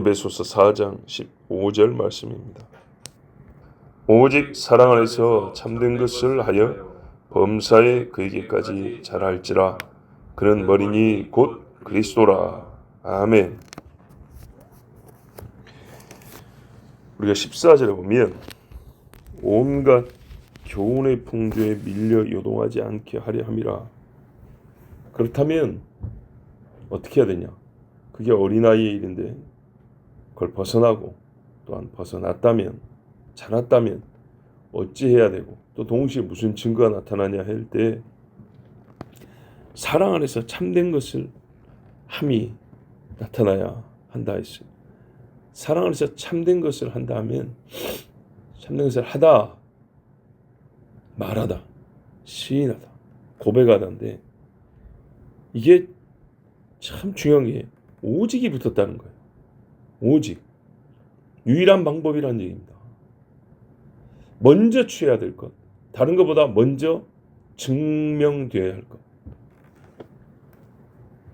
에베소서 4장 15절 말씀입니다. 오직 사랑 안에서 참된 것을 하여 범사에 그에게까지 자랄지라. 그는 머리니 곧 그리스도라. 아멘. 우리가 14절에 보면 온갖 교훈의 풍조에 밀려 요동하지 않게 하려 함이라. 그렇다면 어떻게 해야 되냐? 그게 어린아이의 일인데 그걸 벗어나고 또한 벗어났다면, 자랐다면 어찌해야 되고, 또 동시에 무슨 증거가 나타나냐 할 때 사랑 안에서 참된 것을 함이 나타나야 한다 했어요. 사랑 안에서 참된 것을 한다 하면, 참된 것을 하다, 말하다, 시인하다, 고백하다인데, 이게 참 중요한 게 오직이 붙었다는 거예요. 오직. 유일한 방법이라는 얘기입니다. 먼저 취해야 될 것, 다른 것보다 먼저 증명되어야 할 것.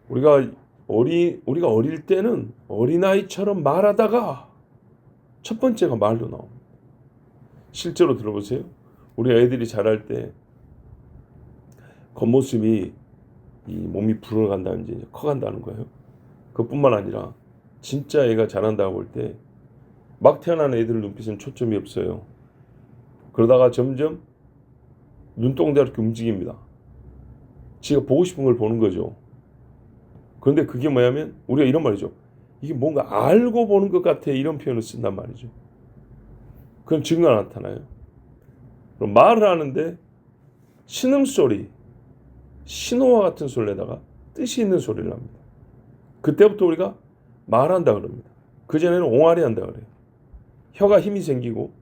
우리가 어릴 때는 어린아이처럼 말하다가 첫 번째가 말로 나옵니다. 실제로 들어보세요. 우리 애들이 자랄 때 겉모습이 이 몸이 불어간다든지 커간다는 거예요. 그뿐만 아니라 진짜 애가 자란다고 볼 때 막 태어난 애들 눈빛은 초점이 없어요. 그러다가 점점 눈동자 이렇게 움직입니다. 지가 보고 싶은 걸 보는 거죠. 그런데 그게 뭐냐면 우리가 이런 말이죠. 이게 뭔가 알고 보는 것 같아, 이런 표현을 쓴단 말이죠. 그럼 증거가 나타나요. 그럼 말을 하는데 신음소리, 신호와 같은 소리를 내다가 뜻이 있는 소리를 합니다. 그때부터 우리가 말한다 그럽니다. 그전에는 옹알이 한다 그래요. 혀가 힘이 생기고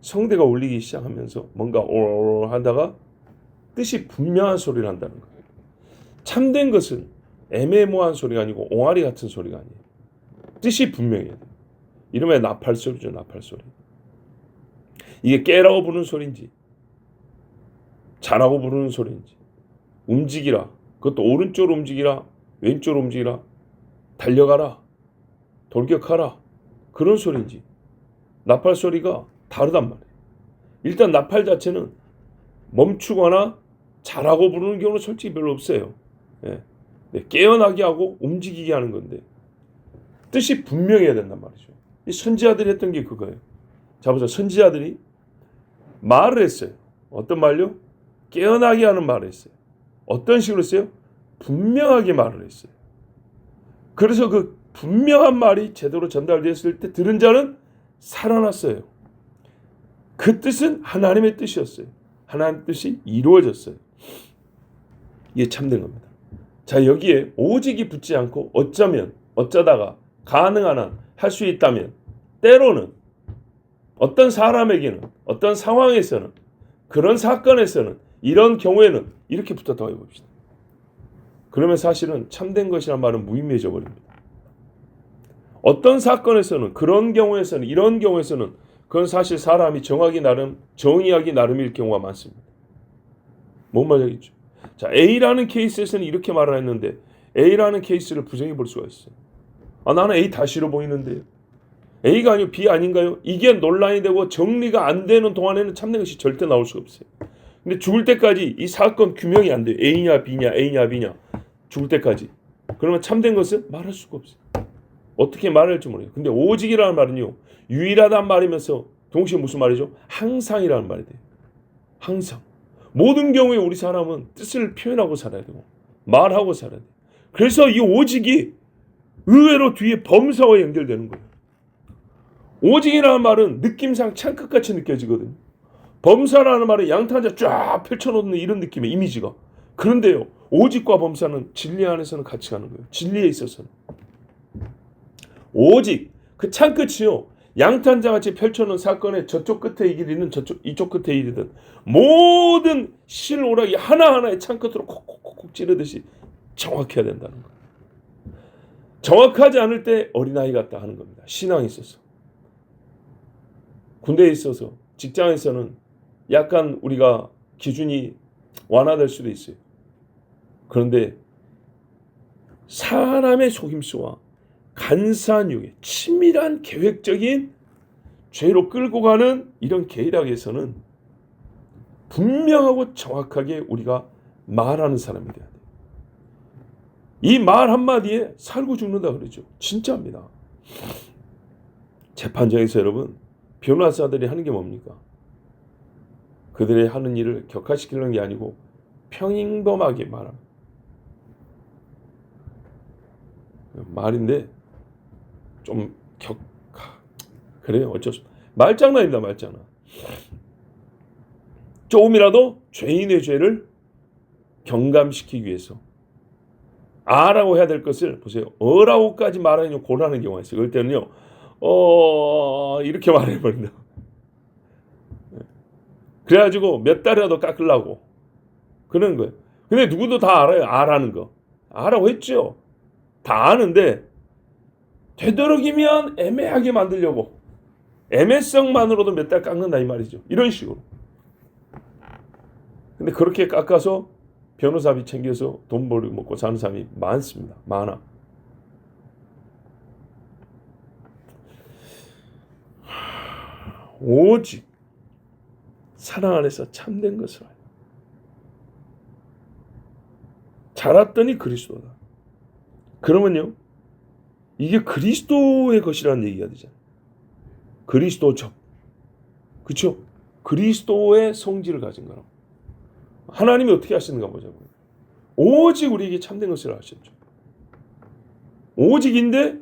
성대가 울리기 시작하면서 뭔가 오르르 하다가 뜻이 분명한 소리를 한다는 거예요. 참된 것은 애매모호한 소리가 아니고 옹알이 같은 소리가 아니에요. 뜻이 분명해야 돼요. 이름에 나팔소리죠, 나팔소리. 이게 깨라고 부르는 소리인지, 자라고 부르는 소리인지, 움직이라, 그것도 오른쪽으로 움직이라, 왼쪽으로 움직이라, 달려가라, 돌격하라, 그런 소리인지, 나팔 소리가 다르단 말이에요. 일단 나팔 자체는 멈추거나 자라고 부르는 경우는 솔직히 별로 없어요. 깨어나게 하고 움직이게 하는 건데 뜻이 분명해야 된단 말이죠. 이 선지자들이 했던 게 그거예요. 자 보세요. 선지자들이 말을 했어요. 어떤 말요? 깨어나게 하는 말을 했어요. 어떤 식으로 했어요? 분명하게 말을 했어요. 그래서 그 분명한 말이 제대로 전달됐을 때 들은 자는 살아났어요. 그 뜻은 하나님의 뜻이었어요. 하나님의 뜻이 이루어졌어요. 이게 참된 겁니다. 자, 여기에 오직이 붙지 않고 어쩌다가 가능한 한 할 수 있다면, 때로는 어떤 사람에게는, 어떤 상황에서는, 그런 사건에서는, 이런 경우에는 이렇게 붙었다고 해봅시다. 그러면 사실은 참된 것이란 말은 무의미해져 버립니다. 어떤 사건에서는, 그런 경우에서는, 이런 경우에서는 그건 사실 사람이 정의하기 나름일 경우가 많습니다. 뭔 말이겠죠? 자, A라는 케이스에서는 이렇게 말을 했는데 A라는 케이스를 부정해 볼 수가 있어요. 나는 A 다 싫어 보이는데요. A가 아니고 B 아닌가요? 이게 논란이 되고 정리가 안 되는 동안에는 참된 것이 절대 나올 수가 없어요. 근데 죽을 때까지 이 사건 규명이 안 돼요. A냐 B냐, A냐 B냐. 죽을 때까지. 그러면 참된 것은 말할 수가 없어요. 어떻게 말해야 할지 모르겠어요. 근데 오직이라는 말은요, 유일하다는 말이면서 동시에 무슨 말이죠? 항상이라는 말이 돼요. 항상. 모든 경우에 우리 사람은 뜻을 표현하고 살아야 되고 말하고 살아야 돼요. 그래서 이 오직이 의외로 뒤에 범사와 연결되는 거예요. 오직이라는 말은 느낌상 창끝같이 느껴지거든요. 범사라는 말은 양탄자 쫙 펼쳐놓는 이런 느낌의 이미지가. 그런데요, 오직과 범사는 진리 안에서는 같이 가는 거예요. 진리에 있어서는. 오직 그 창끝이요, 양탄자같이 펼쳐놓은 사건의 저쪽 끝에 이르든 이쪽 끝에 이르든 모든 실오락이 하나하나의 창끝으로 콕콕콕 찌르듯이 정확해야 된다는 거예요. 정확하지 않을 때 어린아이 같다 하는 겁니다. 신앙에 있어서. 군대에 있어서, 직장에서는 약간 우리가 기준이 완화될 수도 있어요. 그런데 사람의 속임수와 간사한 유혹에 치밀한 계획적인 죄로 끌고 가는 이런 계략에서는 분명하고 정확하게 우리가 말하는 사람이 돼야 돼요. 이 말 한마디에 살고 죽는다 그러죠. 진짜입니다. 재판장에서 여러분, 변호사들이 하는 게 뭡니까? 그들의 하는 일을 격화시키는 게 아니고 평행범하게 말합니다. 말인데 좀 그래요. 어쩔 수 없어. 말장난입니다. 말장난. 조금이라도 죄인의 죄를 경감시키기 위해서 아라고 해야 될 것을 보세요. 어라고까지 말하는 고라는 경우가 있어요. 그럴 때는요. 이렇게 말해버린다. 그래가지고 몇 달이라도 깎으려고 그러는 거예요. 근데 누구도 다 알아요. 아라는 거. 아라고 했죠. 다 아는데 되도록이면 애매하게 만들려고 애매성만으로도 몇 달 깎는다 이 말이죠. 이런 식으로. 근데 그렇게 깎아서 변호사비 챙겨서 돈 벌고 먹고 사는 사람이 많습니다. 많아. 오직 사랑 안에서 참된 것을 알고 자랐더니 그리스도다. 그러면요, 이게 그리스도의 것이라는 얘기가 되잖아요. 그리스도적. 그렇죠? 그리스도의 성질을 가진 거라고. 하나님이 어떻게 하시는가 보자고요. 오직 우리에게 참된 것을 하셨죠. 오직인데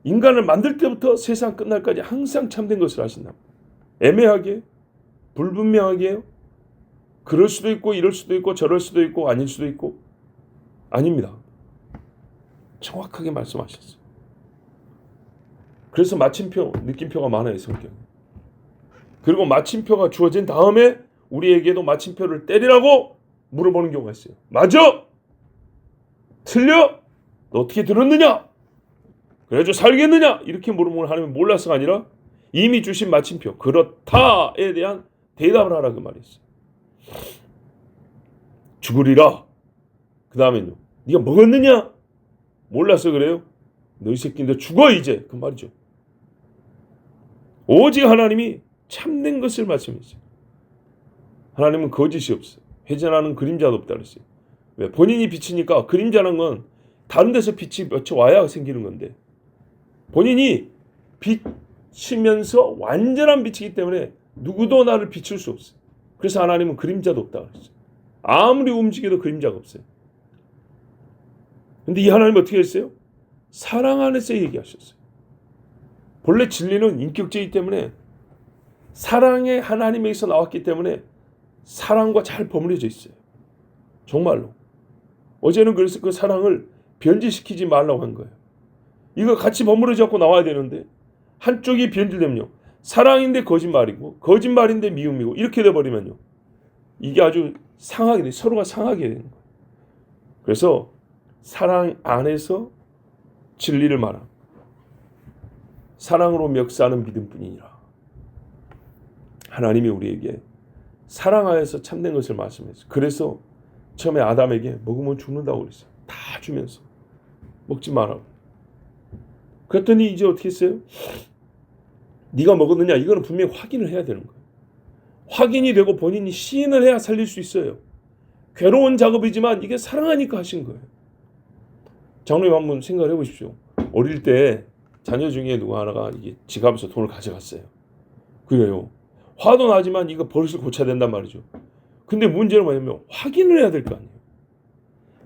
인간을 만들 때부터 세상 끝날까지 항상 참된 것을 하신다. 애매하게, 불분명하게요. 그럴 수도 있고 이럴 수도 있고 저럴 수도 있고 아닐 수도 있고 아닙니다. 정확하게 말씀하셨어요. 그래서 마침표, 느낌표가 많아요. 성경에. 그리고 마침표가 주어진 다음에 우리에게도 마침표를 때리라고 물어보는 경우가 있어요. 맞아? 틀려? 너 어떻게 들었느냐? 그래가지고 살겠느냐? 이렇게 물어보면 하나님은 몰라서가 아니라 이미 주신 마침표 그렇다에 대한 대답을 하라 그 말이었어요. 죽으리라. 그 다음에는요. 네가 먹었느냐? 몰라서 그래요? 너희 새끼인데 죽어 이제 그 말이죠. 오직 하나님이 참된 것을 말씀했어요. 하나님은 거짓이 없어요. 회전하는 그림자도 없다 그랬어요. 왜? 본인이 빛이니까 그림자는 건 다른 데서 빛이 와야 생기는 건데 본인이 빛이면서 완전한 빛이기 때문에 누구도 나를 비출 수 없어요. 그래서 하나님은 그림자도 없다 그랬어요. 아무리 움직여도 그림자가 없어요. 근데 이 하나님은 어떻게 했어요? 사랑 안에서 얘기하셨어요. 본래 진리는 인격적이기 때문에 사랑의 하나님에게서 나왔기 때문에 사랑과 잘 버무려져 있어요. 정말로. 어제는 그래서 그 사랑을 변질시키지 말라고 한 거예요. 이거 같이 버무려져 갖고 나와야 되는데 한쪽이 변질되면요. 사랑인데 거짓말이고 거짓말인데 미움이고 이렇게 돼버리면요. 이게 아주 상하게 돼. 서로가 상하게 되는 거예요. 그래서 사랑 안에서 진리를 말함. 사랑으로 멱사는 믿음뿐이니라. 하나님이 우리에게 사랑 안에서 참된 것을 말씀했어요. 그래서 처음에 아담에게 먹으면 죽는다고 그랬어요. 다 주면서 먹지 말라고. 그랬더니 이제 어떻게 했어요? 네가 먹었느냐? 이거는 분명히 확인을 해야 되는 거예요. 확인이 되고 본인이 시인을 해야 살릴 수 있어요. 괴로운 작업이지만 이게 사랑하니까 하신 거예요. 장로님 한번 생각을 해보십시오. 어릴 때 자녀 중에 누구 하나가 이게 지갑에서 돈을 가져갔어요. 그래요. 화도 나지만 이거 버릇을 고쳐야 된단 말이죠. 근데 문제는 뭐냐면 확인을 해야 될 거 아니에요.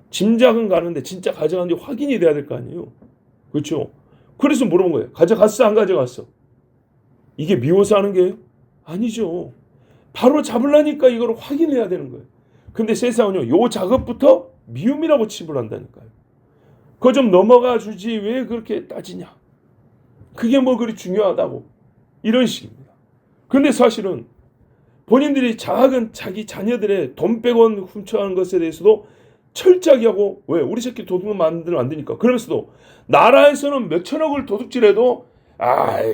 짐작은 가는데 진짜 가져갔는지 확인이 돼야 될 거 아니에요. 그렇죠? 그래서 물어본 거예요. 가져갔어? 안 가져갔어? 이게 미워서 하는 게요? 아니죠. 바로 잡으려니까 이걸 확인해야 되는 거예요. 근데 세상은요. 요 작업부터 미움이라고 칩을 한다니까요. 그거 좀 넘어가 주지 왜 그렇게 따지냐. 그게 뭐 그리 중요하다고. 이런 식입니다. 근데 사실은 본인들이 작은 자기 자녀들의 돈 100원 훔쳐가는 것에 대해서도 철저하게 하고 왜? 우리 새끼 도둑 만들면 안 되니까. 그러면서도 나라에서는 몇 천억을 도둑질해도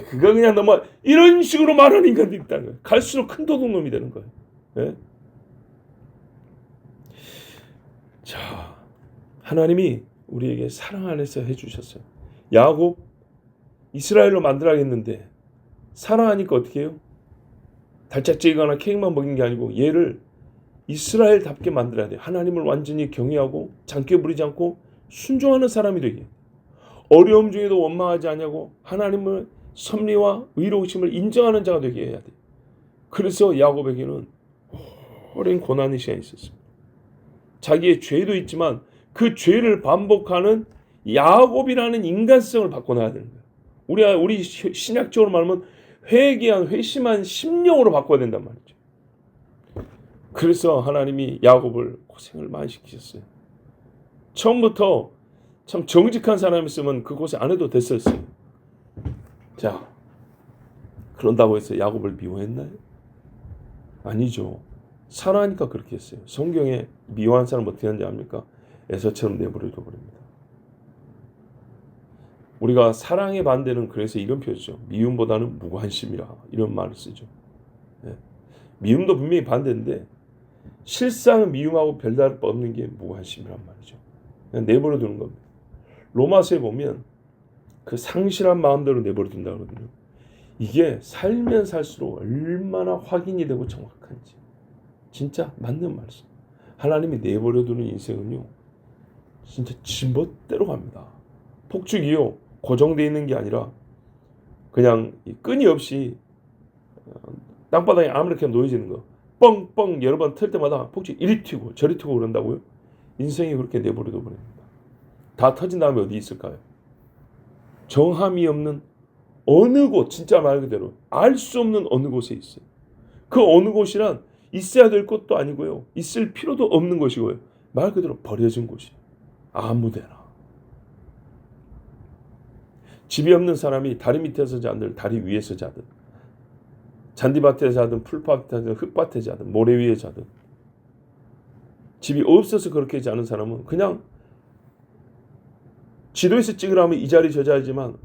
그거 그냥 넘어 이런 식으로 말하는 인간들이 있다는 거예요. 갈수록 큰 도둑놈이 되는 거예요. 네? 자, 하나님이 우리에게 사랑 안에서 해주셨어요. 야곱 이스라엘로 만들어야겠는데 사랑하니까 어떻게 해요? 달짝지근하거나 케이크만 먹인 게 아니고 얘를 이스라엘답게 만들어야 돼요. 하나님을 완전히 경외하고 장깨 부리지 않고 순종하는 사람이 되게. 어려움 중에도 원망하지 않냐고 하나님을 섭리와 의로우심을 인정하는 자가 되게 해야 돼요. 그래서 야곱에게는 오랜 고난의 시간이 있었습니다. 자기의 죄도 있지만 그 죄를 반복하는 야곱이라는 인간성을 바꿔놔야 되는 거예요. 우리 신약적으로 말하면 회개한 회심한 심령으로 바꿔야 된단 말이죠. 그래서 하나님이 야곱을 고생을 많이 시키셨어요. 처음부터 참 정직한 사람이었으면 그 고생 안 해도 됐었어요. 자, 그런다고 해서 야곱을 미워했나요? 아니죠. 사랑하니까 그렇게 했어요. 성경에 미워한 사람 어떻게 하는지 압니까? 에서처럼 내버려둬 버립니다. 우리가 사랑의 반대는 그래서 이런 표현이죠. 미움보다는 무관심이라 이런 말을 쓰죠. 예. 미움도 분명히 반대인데 실상 미움하고 별다를 바 없는 게 무관심이란 말이죠. 그냥 내버려두는 겁니다. 로마서에 보면 그 상실한 마음대로 내버려둔다 그러거든요. 이게 살면 살수록 얼마나 확인이 되고 정확한지 진짜 맞는 말씀. 하나님이 내버려두는 인생은요 진짜 지멋대로 갑니다. 폭죽이요 고정되어 있는 게 아니라 그냥 끊임없이 땅바닥에 아무렇게나 놓여지는 거 뻥뻥 여러 번 틀 때마다 폭죽 이리 튀고 저리 튀고 그런다고요. 인생이 그렇게 내버려둬 버립니다. 다 터진 다음에 어디 있을까요? 정함이 없는 어느 곳, 진짜 말 그대로 알 수 없는 어느 곳에 있어요. 그 어느 곳이란 있어야 될 것도 아니고요. 있을 필요도 없는 것이고요. 말 그대로 버려진 곳이에요. 아무데나. 집이 없는 사람이 다리 밑에서 자든 다리 위에서 자든 잔디밭에 자든 풀밭에 자든 흙밭에 자든 모래 위에 자든 집이 없어서 그렇게 자는 사람은 그냥 지도에서 찍으라면 이 자리 저 자리지만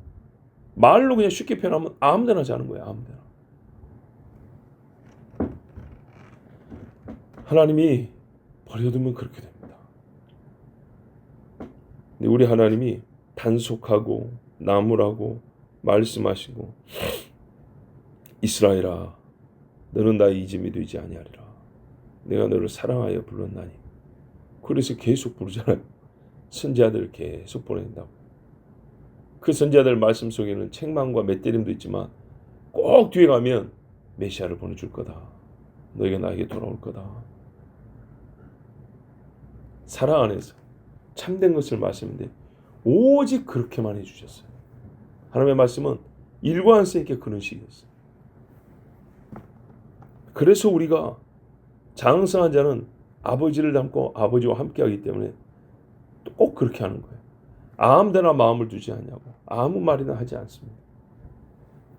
말로 그냥 쉽게 표현하면 아무데나 자는 거예요. 아무데나. 하나님이 버려두면 그렇게 됩니다. 근데 우리 하나님이 단속하고 나무라고 말씀하시고 이스라엘아 너는 나의 이름이 되지 아니하리라. 내가 너를 사랑하여 불렀나니. 그래서 계속 부르잖아요. 선지자들을 계속 보낸다고. 그 선지자들 말씀 속에는 책망과 맷때림도 있지만 꼭 뒤에 가면 메시아를 보내줄 거다. 너희가 나에게 돌아올 거다. 사랑 안에서 참된 것을 말씀인데 오직 그렇게만 해주셨어요. 하나님의 말씀은 일관성있게 그런 식이었어요. 그래서 우리가 장성한 자는 아버지를 닮고 아버지와 함께하기 때문에 꼭 그렇게 하는 거예요. 아무데나 마음을 두지 않냐고 아무 말이나 하지 않습니다.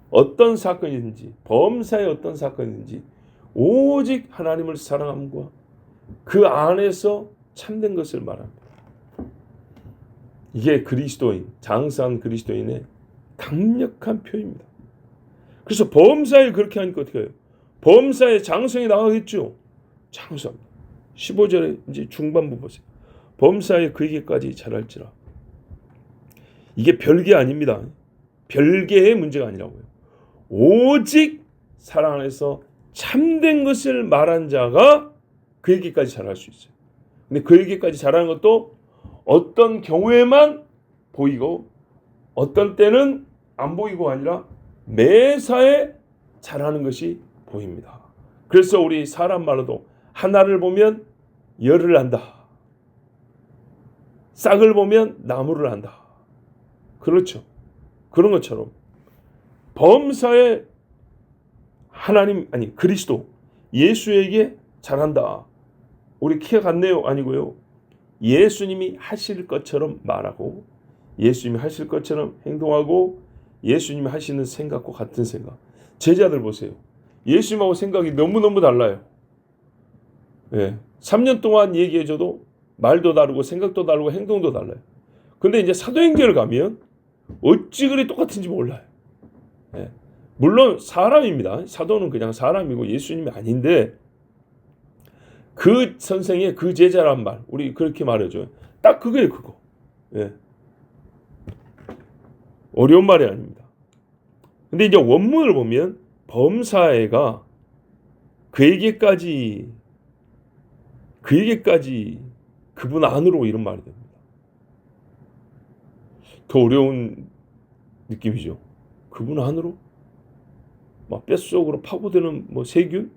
어떤 사건이든지 범사의 어떤 사건이든지 오직 하나님을 사랑함과 그 안에서 참된 것을 말합니다. 이게 그리스도인, 장성한 그리스도인의 강력한 표현입니다. 그래서 범사에 그렇게 하니까 어떻게 해요? 범사에 장성이 나가겠죠. 장성. 15절에 이제 중반부 보세요. 범사에 그에게까지 자랄지라. 이게 별개 아닙니다. 별개의 문제가 아니라고요. 오직 사랑 안에서 참된 것을 말한 자가 그에게까지 자랄 수 있어요. 근데 그에게까지 자라는 것도 어떤 경우에만 보이고 어떤 때는 안 보이고 아니라 매사에 자라는 것이 보입니다. 그래서 우리 사람 말로도 하나를 보면 열을 안다. 싹을 보면 나무를 안다. 그렇죠. 그런 것처럼 범사에 하나님 아니 그리스도 예수에게 자란다. 우리 키가 같네요. 아니고요. 예수님이 하실 것처럼 말하고 예수님이 하실 것처럼 행동하고 예수님이 하시는 생각과 같은 생각. 제자들 보세요. 예수님하고 생각이 너무너무 달라요. 예. 3년 동안 얘기해줘도 말도 다르고 생각도 다르고 행동도 달라요. 근데 이제 사도행전을 가면 어찌 그리 똑같은지 몰라요. 예. 물론 사람입니다. 사도는 그냥 사람이고 예수님이 아닌데 그 선생의 그 제자란 말 우리 그렇게 말해줘요. 딱 그거예요. 그거. 예. 어려운 말이 아닙니다. 근데 이제 원문을 보면 범사에가 그에게까지 그분 안으로 이런 말이 됩니다. 더 어려운 느낌이죠. 그분 안으로? 막 뼛속으로 파고드는 뭐 세균?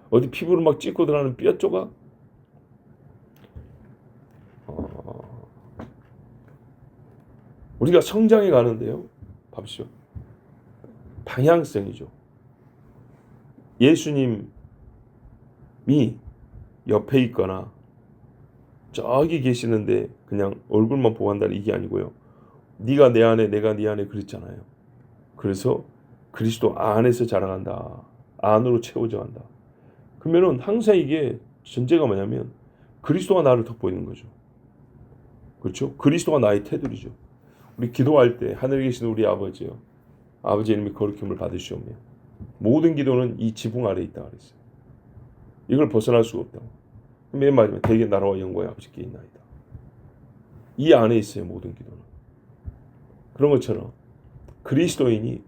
어디 피부를 막 찢고 들어가는 뼈 조각? 우리가 성장해 가는데요. 봐보시오. 방향성이죠. 예수님이 옆에 있거나 저기 계시는데 그냥 얼굴만 보고 한다는 이게 아니고요. 네가 내 안에 내가 네 안에 그랬잖아요. 그래서 그리스도 안에서 자라간다. 안으로 채워져 간다. 그러면은 항상 이게 전제가 뭐냐면 그리스도가 나를 덮고 있는 거죠. 그렇죠? 그리스도가 나의 테두리죠. 우리 기도할 때 하늘에 계신 우리 아버지요. 아버지 이름이 거룩함을 받으시오며 모든 기도는 이 지붕 아래에 있다 그랬어요. 이걸 벗어날 수가 없다고. 맨 마지막에 대개 나라와 영광의 아버지께 있나이다. 이 안에 있어요. 모든 기도는. 그런 것처럼 그리스도인이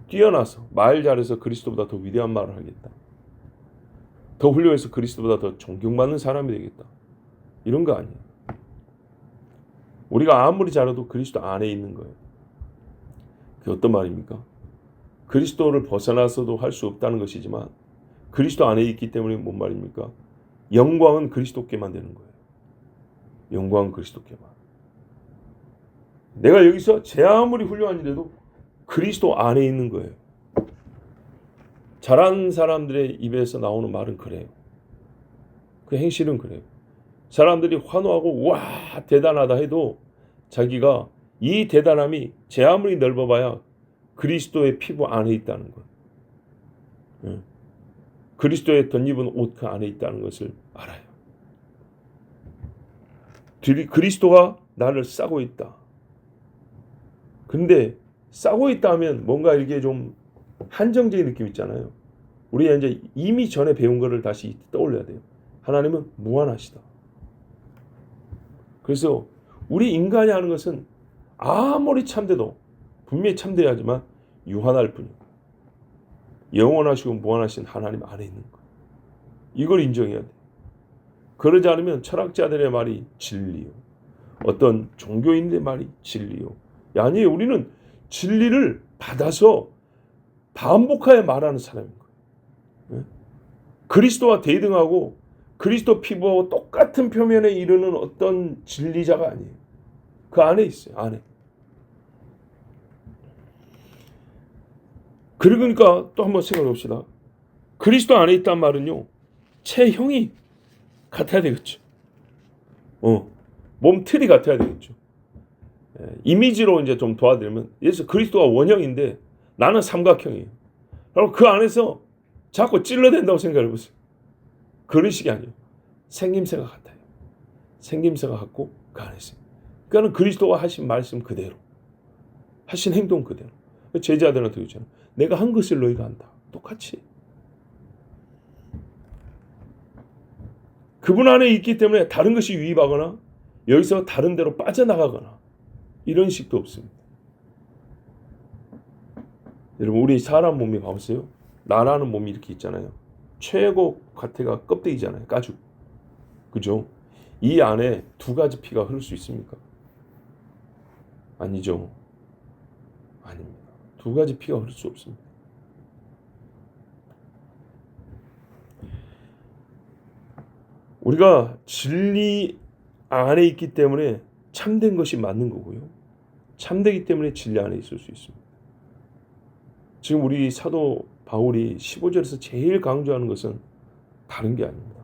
뛰어나서 말 잘해서 그리스도보다 더 위대한 말을 하겠다. 더 훌륭해서 그리스도보다 더 존경받는 사람이 되겠다. 이런 거 아니에요. 우리가 아무리 잘해도 그리스도 안에 있는 거예요. 그게 어떤 말입니까? 그리스도를 벗어나서도 할 수 없다는 것이지만 그리스도 안에 있기 때문에 뭔 말입니까? 영광은 그리스도께만 되는 거예요. 영광은 그리스도께만. 내가 여기서 제 아무리 훌륭한 일해도 그리스도 안에 있는 거예요. 잘하는 사람들의 입에서 나오는 말은 그래요. 그 행실은 그래요. 사람들이 환호하고 와 대단하다 해도 자기가 이 대단함이 제 아무리 넓어봐야 그리스도의 피부 안에 있다는 것. 그리스도의 덧입은 옷 그 안에 있다는 것을 알아요. 그리스도가 나를 싸고 있다. 근데 싸고 있다 하면 뭔가 이렇게 좀 한정적인 느낌 있잖아요. 우리가 이제 이미 전에 배운 거를 다시 떠올려야 돼요. 하나님은 무한하시다. 그래서 우리 인간이 하는 것은 아무리 참돼도 분명히 참돼야 하지만 유한할 뿐이고 영원하시고 무한하신 하나님 안에 있는 것. 이걸 인정해야 돼. 그러지 않으면 철학자들의 말이 진리요. 어떤 종교인들의 말이 진리요. 아니에요. 우리는 진리를 받아서 반복하여 말하는 사람인 거예요. 그리스도와 대등하고 그리스도 피부하고 똑같은 표면에 이르는 어떤 진리자가 아니에요. 그 안에 있어요. 안에. 그러니까 또 한번 생각해 봅시다. 그리스도 안에 있단 말은요. 체형이 같아야 되겠죠. 몸 틀이 같아야 되겠죠. 이미지로 이제 좀 도와드리면 예수 그리스도가 원형인데 나는 삼각형이에요. 그럼 그 안에서 자꾸 찔러댄다고 생각해 보세요. 그런 식이 아니에요. 생김새가 같아요. 생김새가 같고 그 안에 있어요. 그러니까 그리스도가 하신 말씀 그대로 하신 행동 그대로 제자들한테 그러잖아요. 내가 한 것을 너희가 한다. 똑같이. 그분 안에 있기 때문에 다른 것이 유입하거나 여기서 다른 데로 빠져나가거나 이런 식도 없습니다. 여러분 우리 사람 몸이 봐보세요. 나라는 몸이 이렇게 있잖아요. 최고 겉에가 껍데기잖아요. 가죽. 그죠? 이 안에 두 가지 피가 흐를 수 있습니까? 아니죠. 아닙니다. 두 가지 피가 흐를 수 없습니다. 우리가 진리 안에 있기 때문에 참된 것이 맞는 거고요. 참되기 때문에 진리 안에 있을 수 있습니다. 지금 우리 사도 바울이 15절에서 제일 강조하는 것은 다른 게 아닙니다.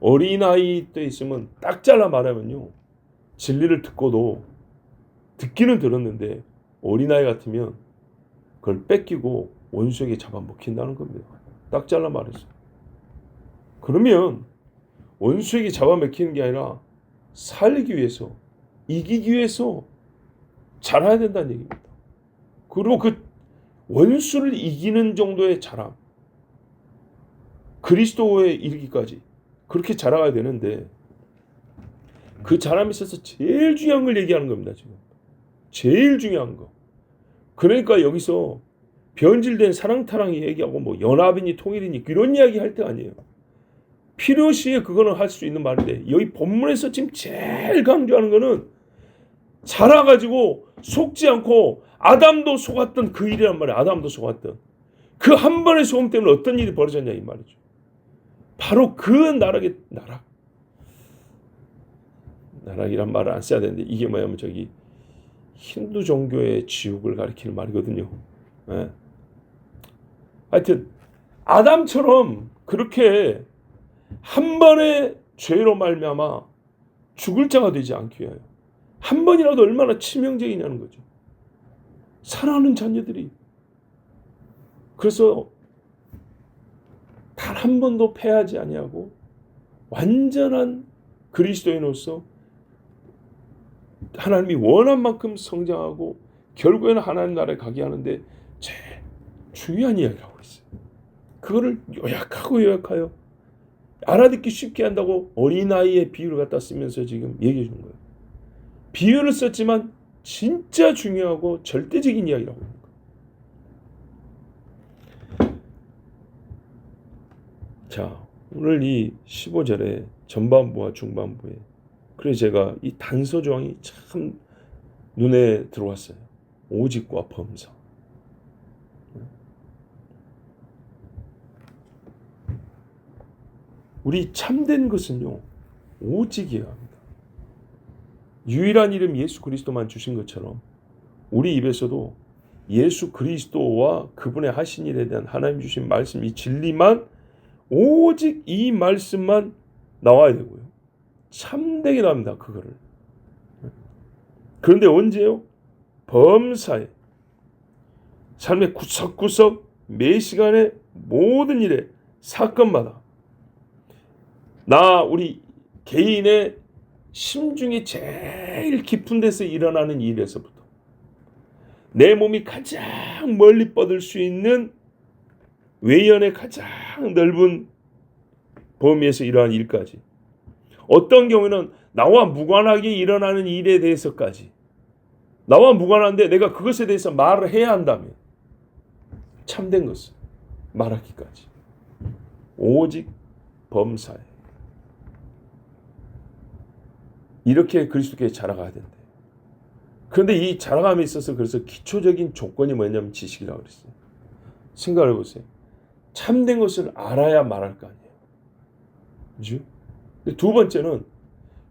어린아이 때 있으면 딱 잘라 말하면요. 진리를 듣고도 듣기는 들었는데 어린아이 같으면 그걸 뺏기고 원수에게 잡아먹힌다는 겁니다. 딱 잘라 말했어요. 그러면 원수에게 잡아먹히는 게 아니라 살기 위해서 이기기 위해서 잘해야 된다는 얘기입니다. 그리고 그 원수를 이기는 정도의 자랑 그리스도에 이르기까지 그렇게 자라가야 되는데 그 사람에 있어서 제일 중요한 걸 얘기하는 겁니다. 지금 제일 중요한 거. 그러니까 여기서 변질된 사랑타랑이 얘기하고 뭐 연합이니 통일이니 이런 이야기 할 때 아니에요. 필요시에 그거는 할 수 있는 말인데 여기 본문에서 지금 제일 강조하는 거는 자라가지고 속지 않고 아담도 속았던 그 일이란 말이에요. 아담도 속았던 그 한 번의 소금 때문에 어떤 일이 벌어졌냐 이 말이죠. 바로 그 나락이란 말을 안 써야 되는데 이게 뭐냐면 저기 힌두 종교의 지옥을 가리키는 말이거든요. 네. 하여튼 아담처럼 그렇게 한 번의 죄로 말미암아 죽을 자가 되지 않기 위하여 한 번이라도 얼마나 치명적이냐는 거죠. 사랑하는 자녀들이. 그래서 단 한 번도 패하지 아니하고 완전한 그리스도인으로서 하나님이 원한 만큼 성장하고 결국에는 하나님 나라에 가게 하는데 제일 중요한 이야기를 하고 있어요. 그거를 요약하여 알아듣기 쉽게 한다고 어린아이의 비유를 갖다 쓰면서 지금 얘기해 주는 거예요. 비유를 썼지만 진짜 중요하고 절대적인 이야기라고 합니다. 자, 오늘 이 15절에 전반부와 중반부에 그래서 제가 이 단서 조항이 참 눈에 들어왔어요. 오직과 범사. 우리 참된 것은요, 오직이어야 합니다. 유일한 이름 예수 그리스도만 주신 것처럼 우리 입에서도 예수 그리스도와 그분의 하신 일에 대한 하나님 주신 말씀, 이 진리만 오직 이 말씀만 나와야 되고요. 참되게 나옵니다. 그거를. 그런데 언제요? 범사에 삶의 구석구석 매 시간의 모든 일에 사건마다 우리 개인의 심중이 제일 깊은 데서 일어나는 일에서부터 내 몸이 가장 멀리 뻗을 수 있는 외연의 가장 넓은 범위에서 일어나는 일까지 어떤 경우에는 나와 무관하게 일어나는 일에 대해서까지 나와 무관한데 내가 그것에 대해서 말을 해야 한다면 참된 것을 말하기까지 오직 범사에 이렇게 그리스도께 자라가야 된대. 그런데 이 자라감에 있어서 그래서 기초적인 조건이 뭐냐면 지식이라고 그랬어요. 생각을 해보세요. 참된 것을 알아야 말할 거 아니에요. 그죠? 두 번째는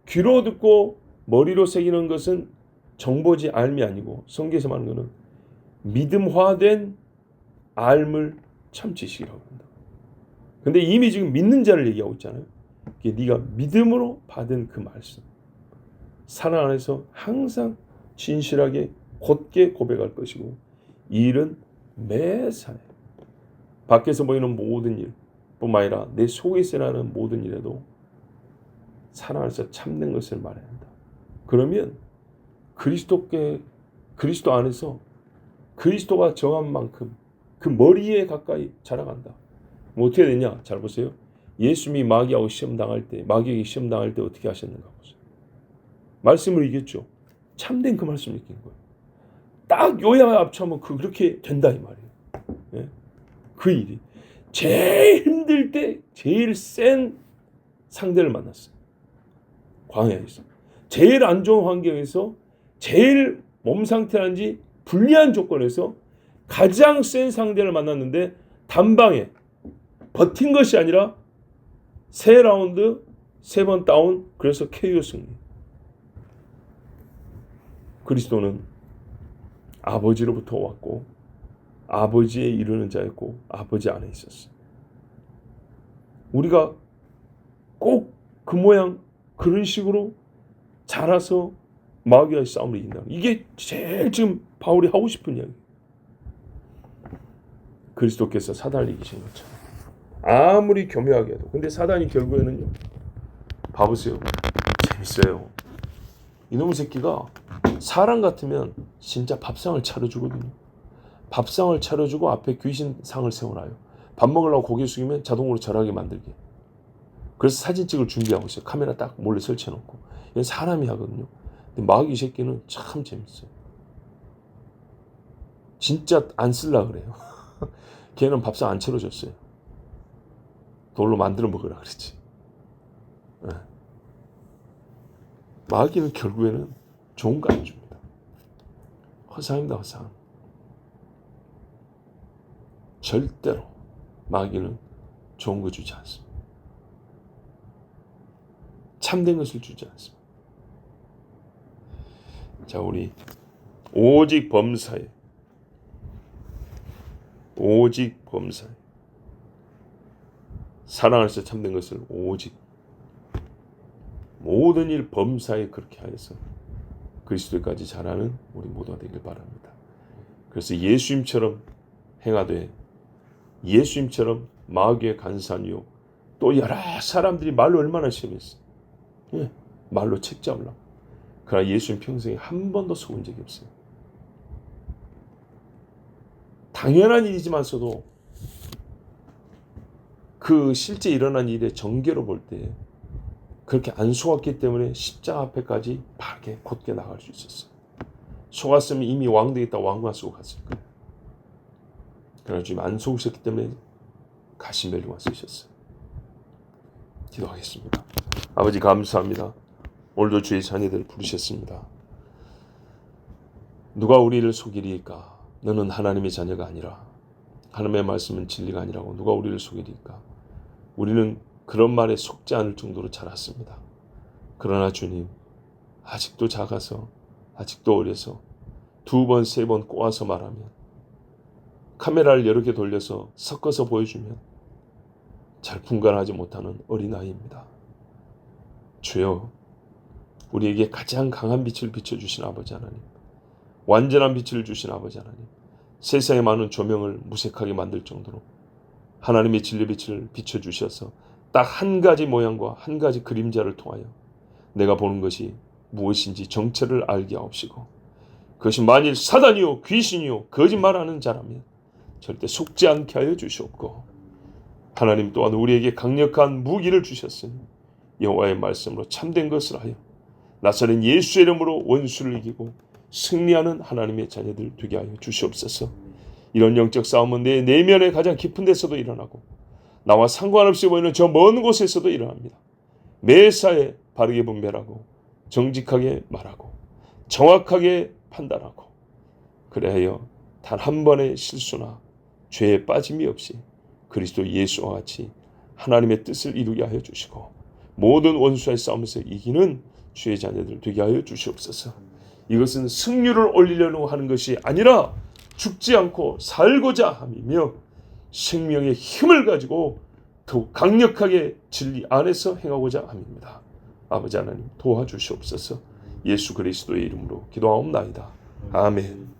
귀로 듣고 머리로 새기는 것은 정보지 알미 아니고 성경에서 말하는 것은 믿음화된 알물 참 지식이라고 합니다. 근데 이미 지금 믿는 자를 얘기하고 있잖아요. 이게 네가 믿음으로 받은 그 말씀. 사랑 안에서 항상 진실하게 곧게 고백할 것이고 이 일은 매사에 밖에서 보이는 모든 일뿐만 아니라 내 속에서 일어나는 모든 일에도 사랑 안에서 참된 것을 말해야 한다. 그러면 그리스도 안에서 그리스도가 정한 만큼 그 머리에 가까이 자라간다. 뭐 어떻게 되냐? 잘 보세요. 예수님이 마귀에게 시험 당할 때 어떻게 하셨는가 보세요. 말씀을 이겼죠. 참된 그 말씀을 이긴 거예요. 딱 요약 합쳐면 그렇게 된다 이 말이에요. 예? 그 일이 제일 힘들 때 제일 센 상대를 만났어요. 광야에서 제일 안 좋은 환경에서 제일 몸 상태란지 불리한 조건에서 가장 센 상대를 만났는데 단방에 버틴 것이 아니라 3라운드 3번 다운 그래서 KO 승리. 그리스도는 아버지로부터 왔고 아버지에 이르는 자였고 아버지 안에 있었어요. 우리가 꼭 그 모양 그런 식으로 자라서 마귀와의 싸움을 이긴다. 이게 제일 지금 바울이 하고 싶은 이야기. 그리스도께서 사단을 이기신 것처럼 아무리 교묘하게 해도 근데 사단이 결국에는요. 봐보세요. 재밌어요. 이놈의 새끼가 사람 같으면 진짜 밥상을 차려주거든요. 밥상을 차려주고 앞에 귀신상을 세워놔요. 밥 먹으려고 고개 숙이면 자동으로 절하게 만들게. 그래서 사진 찍을 준비하고 있어요. 카메라 딱 몰래 설치해놓고 얘는 사람이 하거든요. 근데 마귀 새끼는 참 재밌어요. 진짜 안 쓸라 그래요. 걔는 밥상 안 차려줬어요. 돌로 만들어 먹으라 그랬지. 네. 마귀는 결국에는 좋은 거 안 줍니다. 허상입니다, 허상. 절대로 마귀는 좋은 거 주지 않습니다. 참된 것을 주지 않습니다. 자, 우리 오직 범사에 사랑 안에서 참된 것을 오직 모든 일 범사에 그렇게 하여서 그리스도까지 자라는 우리 모두가 되길 바랍니다. 그래서 예수님처럼 행하되 예수님처럼 마귀의 간사한 유혹, 또 여러 사람들이 말로 얼마나 시험했어요. 예, 말로 책 잡으려고. 그러나 예수님 평생에 한 번도 속은 적이 없어요. 당연한 일이지만서도 그 실제 일어난 일의 전개로 볼 때 그렇게 안 속았기 때문에 십자가 앞에까지 바르게 곧게 나갈 수 있었어요. 속았으면 이미 왕 되겠다 왕관 쓰고 갔을 거예요. 그러나 지금 안 속으셨기 때문에 가시멜로만 쓰셨어요. 기도하겠습니다. 아버지 감사합니다. 오늘도 주의 자녀들을 부르셨습니다. 누가 우리를 속이리까? 너는 하나님의 자녀가 아니라 하나님의 말씀은 진리가 아니라고 누가 우리를 속이리까? 우리는 그런 말에 속지 않을 정도로 자랐습니다. 그러나 주님, 아직도 작아서 아직도 어려서 2번, 3번 꼬아서 말하면 카메라를 여러 개 돌려서 섞어서 보여주면 잘 분간하지 못하는 어린아이입니다. 주여, 우리에게 가장 강한 빛을 비춰주신 아버지 하나님, 완전한 빛을 주신 아버지 하나님, 세상의 많은 조명을 무색하게 만들 정도로 하나님의 진리 빛을 비춰주셔서 딱 한 가지 모양과 한 가지 그림자를 통하여 내가 보는 것이 무엇인지 정체를 알게 하옵시고, 그것이 만일 사단이요 귀신이요 거짓말하는 자라면 절대 속지 않게 하여 주시옵고, 하나님 또한 우리에게 강력한 무기를 주셨으니 여호와의 말씀으로 참된 것을 하여 나사렛 예수의 이름으로 원수를 이기고 승리하는 하나님의 자녀들 되게 하여 주시옵소서. 이런 영적 싸움은 내 내면의 가장 깊은 데서도 일어나고 나와 상관없이 보이는 저 먼 곳에서도 일어납니다. 매사에 바르게 분별하고 정직하게 말하고 정확하게 판단하고, 그래야 단 한 번의 실수나 죄에 빠짐이 없이 그리스도 예수와 같이 하나님의 뜻을 이루게 하여 주시고 모든 원수와의 싸움에서 이기는 주의 자녀들 되게 하여 주시옵소서. 이것은 승률을 올리려고 하는 것이 아니라 죽지 않고 살고자 함이며 생명의 힘을 가지고 더욱 강력하게 진리 안에서 행하고자 함입니다. 아버지 하나님 도와주시옵소서. 예수 그리스도의 이름으로 기도하옵나이다. 아멘.